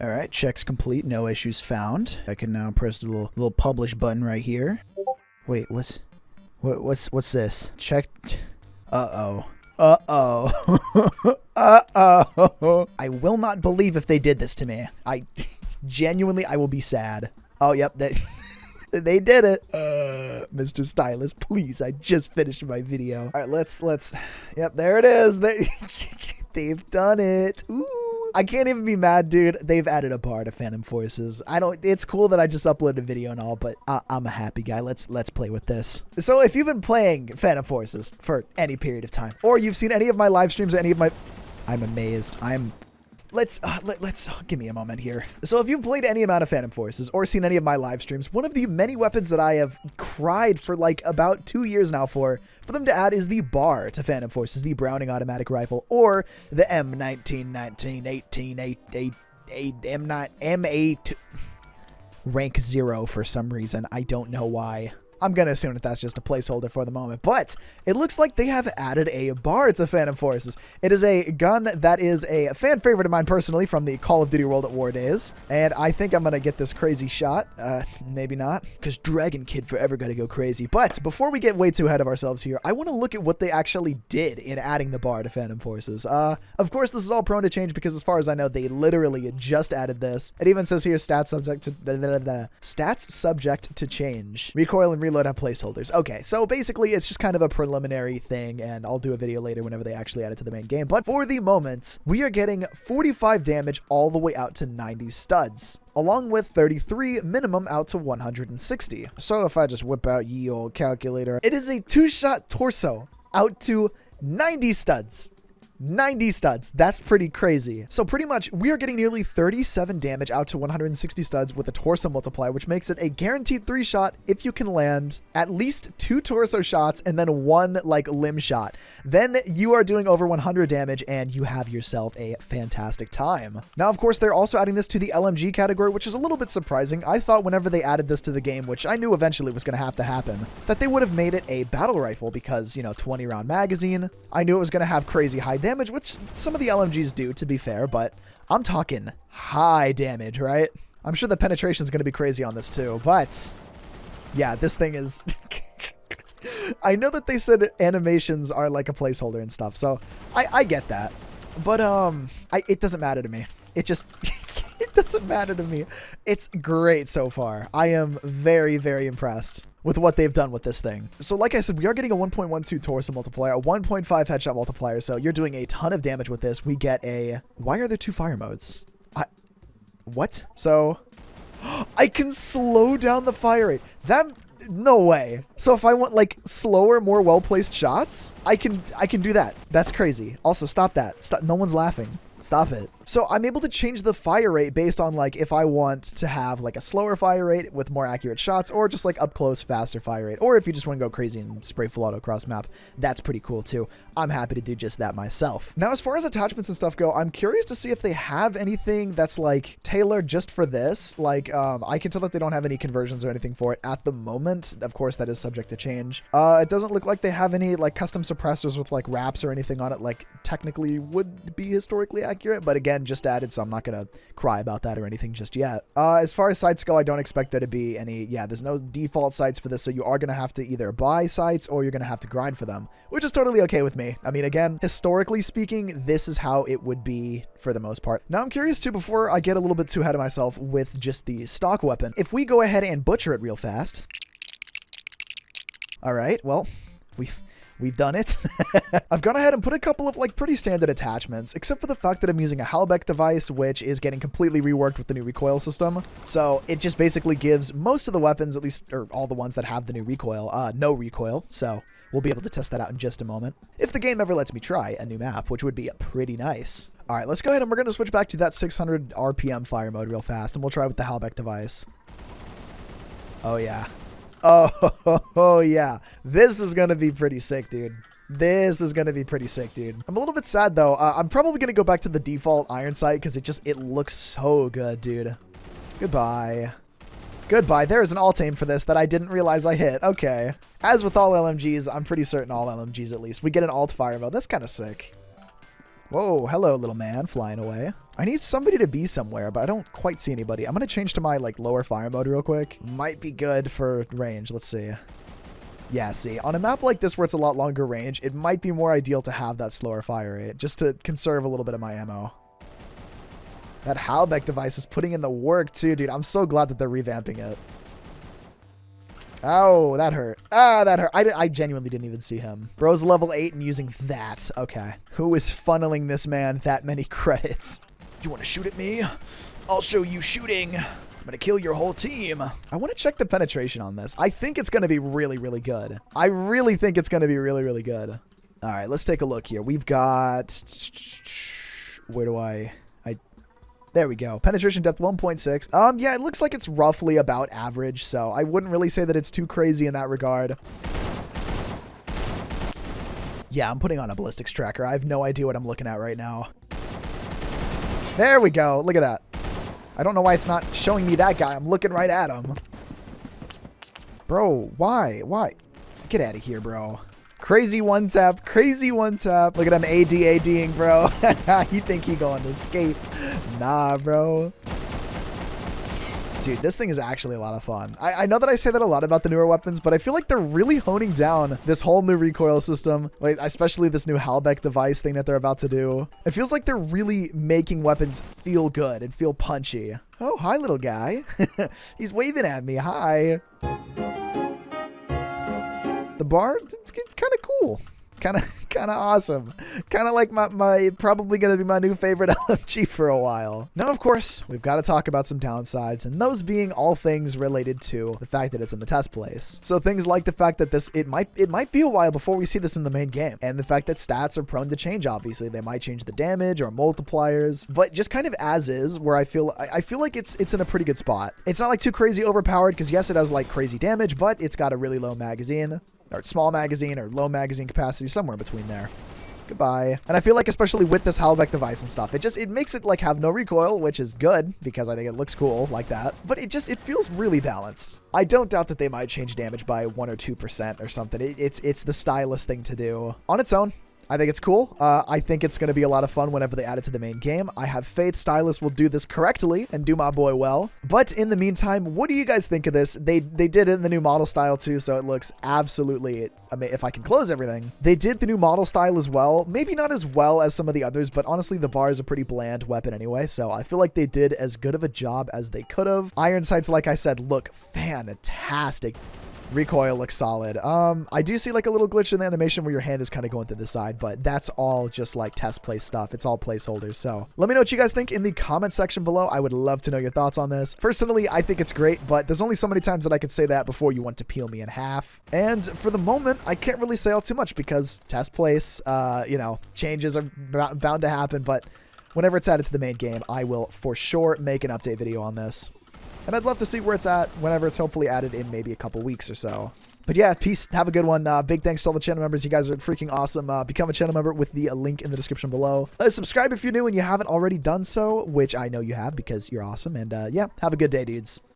All right, checks complete. No issues found. I can now press the little publish button right here. Wait, what's this? Check. Uh-oh. Uh-oh. Uh-oh. I will not believe if they did this to me. I genuinely, I will be sad. Oh, yep, they did it. Mr. Stylist, please, I just finished my video. All right, let's, yep, there it is. They've done it. Ooh. I can't even be mad, dude. They've added a bar to Phantom Forces. It's cool that I just uploaded a video and all, but I'm a happy guy. Let's play with this. So if you've been playing Phantom Forces for any period of time, or you've seen any of my live streams or any of my... I'm amazed. Let's give me a moment here. So if you've played any amount of Phantom Forces or seen any of my live streams, one of the many weapons that I have cried for like about 2 years now for them to add is the bar to Phantom Forces, the Browning automatic rifle, or the M8 rank 0 for some reason. I don't know why. I'm going to assume that that's just a placeholder for the moment, but it looks like they have added a bar to Phantom Forces. It is a gun that is a fan favorite of mine personally from the Call of Duty World at War days, and I think I'm going to get this crazy shot. Maybe not, because Dragon Kid forever got to go crazy. But before we get way too ahead of ourselves here, I want to look at what they actually did in adding the bar to Phantom Forces. Of course, this is all prone to change because as far as I know, they literally just added this. It even says here stats subject to change. Recoil and reload have placeholders. Okay, so basically it's just kind of a preliminary thing, and I'll do a video later whenever they actually add it to the main game. But for the moment, we are getting 45 damage all the way out to 90 studs, along with 33 minimum out to 160. So if I just whip out ye old calculator, it is a 2-shot torso out to 90 studs. 90 studs. That's pretty crazy. So pretty much we are getting nearly 37 damage out to 160 studs with a torso multiplier, which makes it a guaranteed 3-shot if you can land at least 2 torso shots and then 1 like limb shot. Then you are doing over 100 damage and you have yourself a fantastic time. Now, of course, they're also adding this to the LMG category, which is a little bit surprising. I thought whenever they added this to the game, which I knew eventually was going to have to happen, that they would have made it a battle rifle because, you know, 20 round magazine. I knew it was going to have crazy high damage, which some of the LMGs do, to be fair, but I'm talking high damage, right? I'm sure the penetration is going to be crazy on this too, but yeah, this thing is... I know that they said animations are like a placeholder and stuff, so I get that, but it doesn't matter to me. It just... it doesn't matter to me. It's great so far. I am very, very impressed with what they've done with this thing. So like I said, we are getting a 1.12 torso multiplier, a 1.5 headshot multiplier, so you're doing a ton of damage with this. We get a... Why are there 2 fire modes? What? So... I can slow down the fire rate. That... No way. So if I want like slower, more well-placed shots, I can do that. That's crazy. Also, stop that. Stop. No one's laughing. Stop it. So I'm able to change the fire rate based on like if I want to have like a slower fire rate with more accurate shots, or just like up close, faster fire rate, or if you just want to go crazy and spray full auto across map. That's pretty cool too. I'm happy to do just that myself. Now, as far as attachments and stuff go, I'm curious to see if they have anything that's like tailored just for this. Like I can tell that they don't have any conversions or anything for it at the moment. Of course, that is subject to change. It doesn't look like they have any like custom suppressors with like wraps or anything on it, like technically would be historically accurate, but again, just added, so I'm not gonna cry about that or anything just yet. As far as sights go, I don't expect there to be any. Yeah, there's no default sights for this, so you are gonna have to either buy sights or you're gonna have to grind for them, which is totally okay with me. I mean, again, historically speaking, this is how it would be for the most part. Now, I'm curious too, before I get a little bit too ahead of myself with just the stock weapon, if we go ahead and butcher it real fast. All right, well, we've done it. I've gone ahead and put a couple of like pretty standard attachments, except for the fact that I'm using a Halbeck device, which is getting completely reworked with the new recoil system. So it just basically gives most of the weapons, at least, or all the ones that have the new recoil, no recoil. So we'll be able to test that out in just a moment, if the game ever lets me try a new map, which would be pretty nice. All right, let's go ahead and we're going to switch back to that 600 RPM fire mode real fast, and we'll try with the Halbeck device. Oh, yeah. Oh, yeah. This is going to be pretty sick, dude. This is going to be pretty sick, dude. I'm a little bit sad, though. I'm probably going to go back to the default iron sight because it looks so good, dude. Goodbye. Goodbye. There is an alt aim for this that I didn't realize I hit. Okay. As with all LMGs, I'm pretty certain all LMGs at least, we get an alt fire mode. That's kind of sick. Whoa, hello, little man, flying away. I need somebody to be somewhere, but I don't quite see anybody. I'm going to change to my, like, lower fire mode real quick. Might be good for range. Let's see. Yeah, see, on a map like this where it's a lot longer range, it might be more ideal to have that slower fire rate, just to conserve a little bit of my ammo. That Halbeck device is putting in the work too, dude. I'm so glad that they're revamping it. Oh, that hurt. Ah, that hurt. I genuinely didn't even see him. Bro's level 8 and using that. Okay. Who is funneling this man that many credits? You want to shoot at me? I'll show you shooting. I'm going to kill your whole team. I want to check the penetration on this. I think it's going to be really, really good. I really think it's going to be really, really good. All right, let's take a look here. We've got... Where do I... There we go. Penetration depth 1.6. Yeah, it looks like it's roughly about average, so I wouldn't really say that it's too crazy in that regard. Yeah, I'm putting on a ballistics tracker. I have no idea what I'm looking at right now. There we go. Look at that. I don't know why it's not showing me that guy. I'm looking right at him. Bro, why? Why? Get out of here, bro. Crazy one tap. Crazy one tap. Look at him ADing, bro. You think he going to escape? Nah, bro. Dude, this thing is actually a lot of fun. I know that I say that a lot about the newer weapons, but I feel like they're really honing down this whole new recoil system, like especially this new Halbeck device thing that they're about to do. It feels like they're really making weapons feel good and feel punchy. Oh, hi, little guy. He's waving at me. Hi. The bar, it's kind of cool. Kind of awesome. Kind of like my probably going to be my new favorite LMG for a while. Now, of course, we've got to talk about some downsides, and those being all things related to the fact that it's in the test place. So things like the fact that it might be a while before we see this in the main game, and the fact that stats are prone to change. Obviously, they might change the damage or multipliers, but just kind of as is, where I feel like it's in a pretty good spot. It's not like too crazy overpowered, because yes, it has like crazy damage, but it's got a really low magazine. Or small magazine or low magazine capacity, somewhere between there. Goodbye. And I feel like especially with this Halbeck device and stuff, it makes it like have no recoil, which is good because I think it looks cool like that. But it feels really balanced. I don't doubt that they might change damage by 1 or 2% or something. It's the stylish thing to do. On its own, I think it's cool. I think it's going to be a lot of fun whenever they add it to the main game. I have faith Stylus will do this correctly and do my boy well. But in the meantime, what do you guys think of this? They did it in the new model style too, so it looks absolutely... I mean, if I can close everything. They did the new model style as well. Maybe not as well as some of the others, but honestly, the bar is a pretty bland weapon anyway, so I feel like they did as good of a job as they could have. Iron sights, like I said, look fantastic. Recoil looks solid. I do see like a little glitch in the animation where your hand is kind of going to the side, but that's all just like test place stuff. It's all placeholders. So let me know what you guys think in the comment section below. I would love to know your thoughts on this. Personally, I think it's great, but there's only so many times that I could say that before you want to peel me in half. And for the moment, I can't really say all too much because test place, you know, changes are bound to happen, but whenever it's added to the main game, I will for sure make an update video on this. And I'd love to see where it's at whenever it's hopefully added in maybe a couple weeks or so. But yeah, peace. Have a good one. Big thanks to all the channel members. You guys are freaking awesome. Become a channel member with the link in the description below. Subscribe if you're new and you haven't already done so, which I know you have because you're awesome. And yeah, have a good day, dudes.